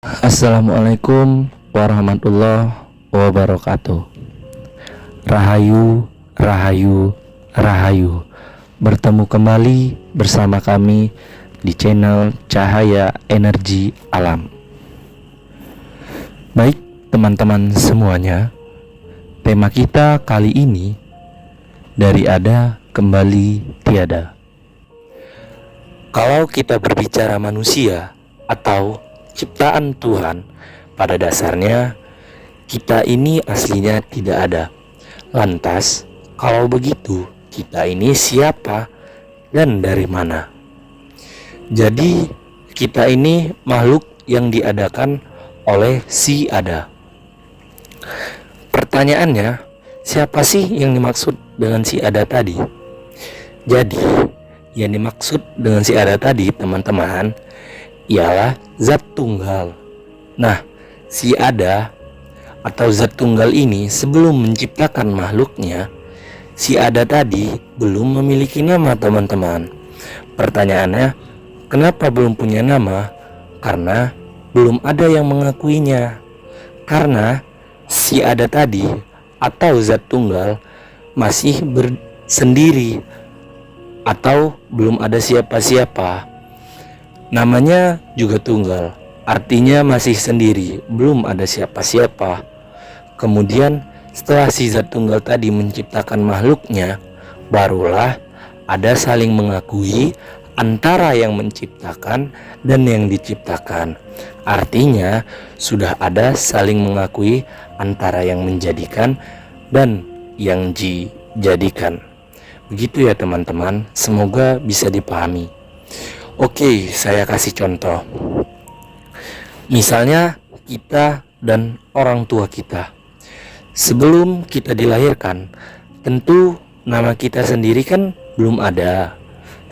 Assalamualaikum warahmatullahi wabarakatuh. Rahayu, rahayu, rahayu. Bertemu kembali bersama kami di channel Cahaya Energi Alam. Baik teman-teman semuanya, tema kita kali ini dari ada kembali tiada. Kalau kita berbicara manusia atau ciptaan Tuhan, pada dasarnya kita ini aslinya tidak ada. Lantas, kalau begitu, kita ini siapa dan dari mana? Jadi, kita ini makhluk yang diadakan oleh si ada. Pertanyaannya, siapa sih yang dimaksud dengan si ada tadi? Jadi, yang dimaksud dengan si ada tadi, teman-teman, ialah zat tunggal. Nah, si ada atau zat tunggal ini sebelum menciptakan makhluknya, si ada tadi belum memiliki nama, teman-teman. Pertanyaannya, kenapa belum punya nama? Karena belum ada yang mengakuinya. Karena si ada tadi atau zat tunggal masih bersendiri atau belum ada siapa-siapa. Namanya juga tunggal, artinya masih sendiri, belum ada siapa-siapa. Kemudian setelah si zat tunggal tadi menciptakan makhluknya, barulah ada saling mengakui antara yang menciptakan dan yang diciptakan. Artinya sudah ada saling mengakui antara yang menjadikan dan yang dijadikan. Begitu ya teman-teman, semoga bisa dipahami. Oke, saya kasih contoh. Misalnya kita dan orang tua kita. Sebelum kita dilahirkan, tentu nama kita sendiri kan belum ada.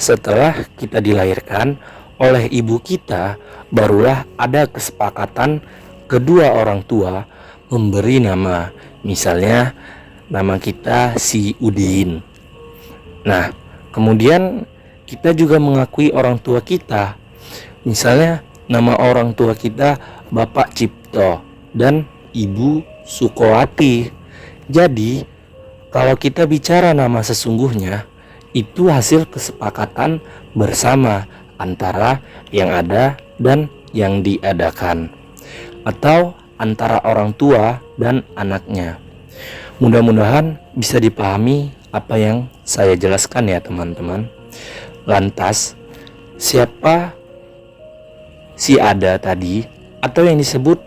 Setelah kita dilahirkan oleh ibu kita, barulah ada kesepakatan kedua orang tua memberi nama. Misalnya nama kita si Udin. Nah, kemudian kita juga mengakui orang tua kita. Misalnya nama orang tua kita Bapak Cipto dan Ibu Sukowati. Jadi kalau kita bicara nama sesungguhnya, itu hasil kesepakatan bersama antara yang ada dan yang diadakan, atau antara orang tua dan anaknya. Mudah-mudahan bisa dipahami apa yang saya jelaskan ya teman-teman. Lantas, siapa si ada tadi atau yang disebut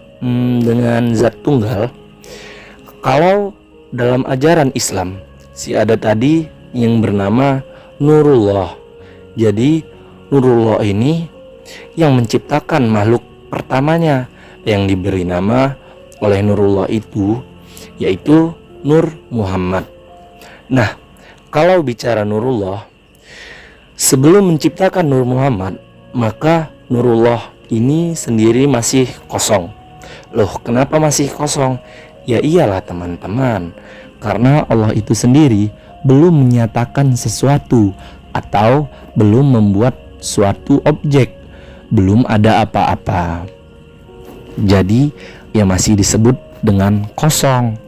dengan zat tunggal? Kalau dalam ajaran Islam, si ada tadi yang bernama Nurullah. Jadi Nurullah ini yang menciptakan makhluk pertamanya yang diberi nama oleh Nurullah itu, yaitu Nur Muhammad. Nah, kalau bicara Nurullah, sebelum menciptakan Nur Muhammad, maka Nurullah ini sendiri masih kosong. Loh, kenapa masih kosong? Ya iyalah teman-teman, karena Allah itu sendiri belum menyatakan sesuatu atau belum membuat suatu objek, belum ada apa-apa. Jadi ya masih disebut dengan kosong.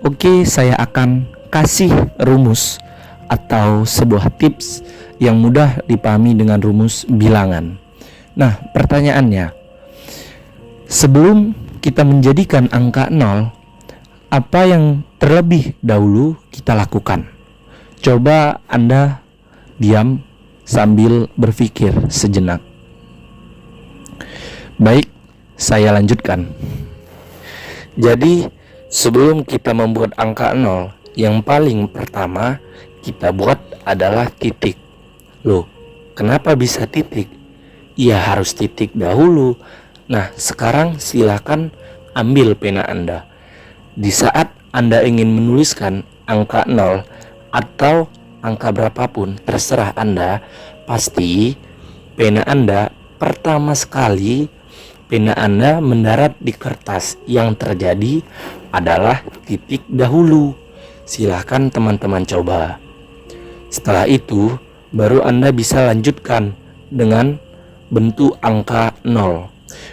Oke, saya akan kasih rumus atau sebuah tips yang mudah dipahami dengan rumus bilangan. Nah, pertanyaannya, sebelum kita menjadikan angka 0, apa yang terlebih dahulu kita lakukan? Coba Anda diam sambil berpikir sejenak. Baik, saya lanjutkan. Jadi, sebelum kita membuat angka 0, yang paling pertama kita buat adalah titik. Loh, kenapa bisa titik? Ya harus titik dahulu. Nah, sekarang silakan ambil pena Anda. Di saat Anda ingin menuliskan angka 0 atau angka berapapun, terserah Anda, pasti pena Anda pertama sekali pena Anda mendarat di kertas. Yang terjadi adalah titik dahulu. Silahkan teman-teman coba. Setelah itu baru Anda bisa lanjutkan dengan bentuk angka 0.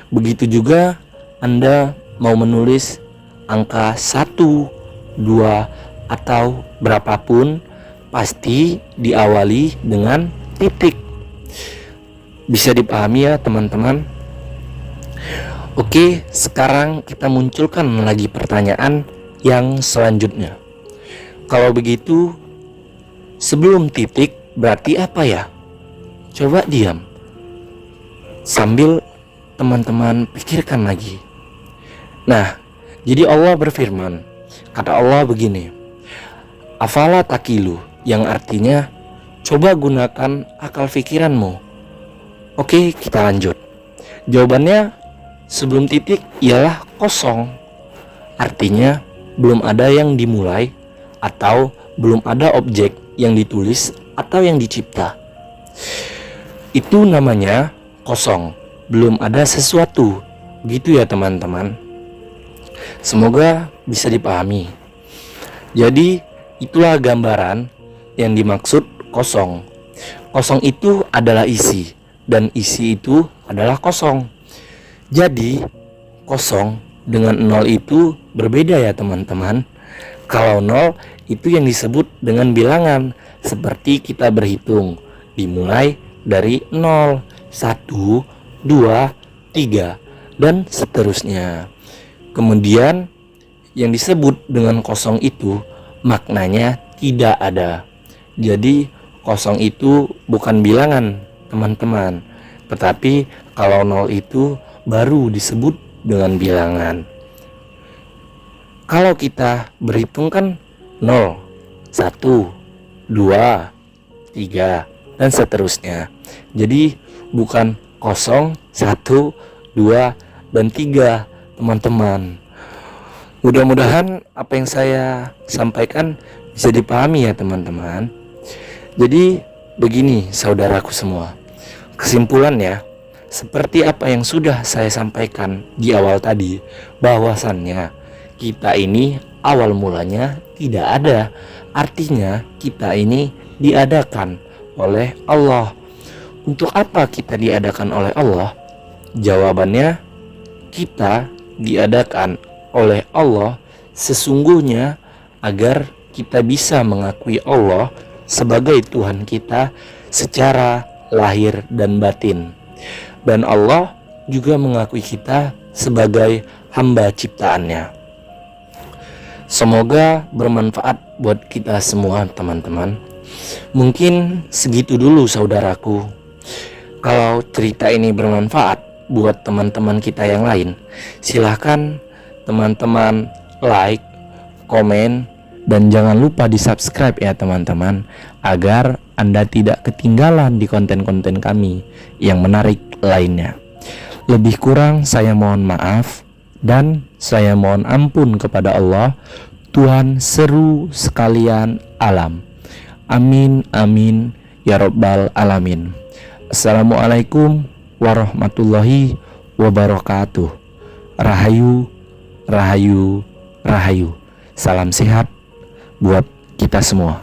Begitu juga Anda mau menulis angka 1, 2, atau berapapun, pasti diawali dengan titik. Bisa dipahami ya teman-teman? Oke, sekarang kita munculkan lagi pertanyaan yang selanjutnya. Kalau begitu, sebelum titik berarti apa ya? Coba diam, sambil teman-teman pikirkan lagi. Nah, jadi Allah berfirman, kata Allah begini, afala takilu, yang artinya coba gunakan akal pikiranmu. Oke, kita lanjut. Jawabannya sebelum titik ialah kosong. Artinya belum ada yang dimulai atau belum ada objek yang ditulis atau yang dicipta. Itu namanya kosong, belum ada sesuatu. Gitu ya teman-teman. Semoga bisa dipahami. Jadi itulah gambaran yang dimaksud kosong. Kosong itu adalah isi, dan isi itu adalah kosong. Jadi kosong dengan nol itu berbeda ya teman-teman. Kalau nol itu yang disebut dengan bilangan, seperti kita berhitung, dimulai dari 0, 1, 2, 3, dan seterusnya. Kemudian yang disebut dengan kosong itu maknanya tidak ada. Jadi kosong itu bukan bilangan teman-teman, tetapi kalau 0 itu baru disebut dengan bilangan. Kalau kita berhitung kan 0, 1, 2, 3, dan seterusnya. Jadi bukan 0, 1, 2, dan 3 teman-teman. Mudah-mudahan apa yang saya sampaikan bisa dipahami ya teman-teman. Jadi begini saudaraku semua, kesimpulannya seperti apa yang sudah saya sampaikan di awal tadi, bahwasannya kita ini awal mulanya tidak ada. Artinya kita ini diadakan oleh Allah. Untuk apa kita diadakan oleh Allah? Jawabannya, kita diadakan oleh Allah sesungguhnya agar kita bisa mengakui Allah sebagai Tuhan kita secara lahir dan batin. Dan Allah juga mengakui kita sebagai hamba ciptaannya. Semoga bermanfaat buat kita semua teman-teman. Mungkin segitu dulu saudaraku. Kalau cerita ini bermanfaat buat teman-teman kita yang lain, silahkan teman-teman like, komen, dan jangan lupa di subscribe ya teman-teman, agar Anda tidak ketinggalan di konten-konten kami yang menarik lainnya. Lebih kurang saya mohon maaf dan saya mohon ampun kepada Allah, Tuhan seru sekalian alam. Amin amin ya robbal alamin. Assalamualaikum warahmatullahi wabarakatuh. Rahayu, rahayu, rahayu. Salam sehat buat kita semua.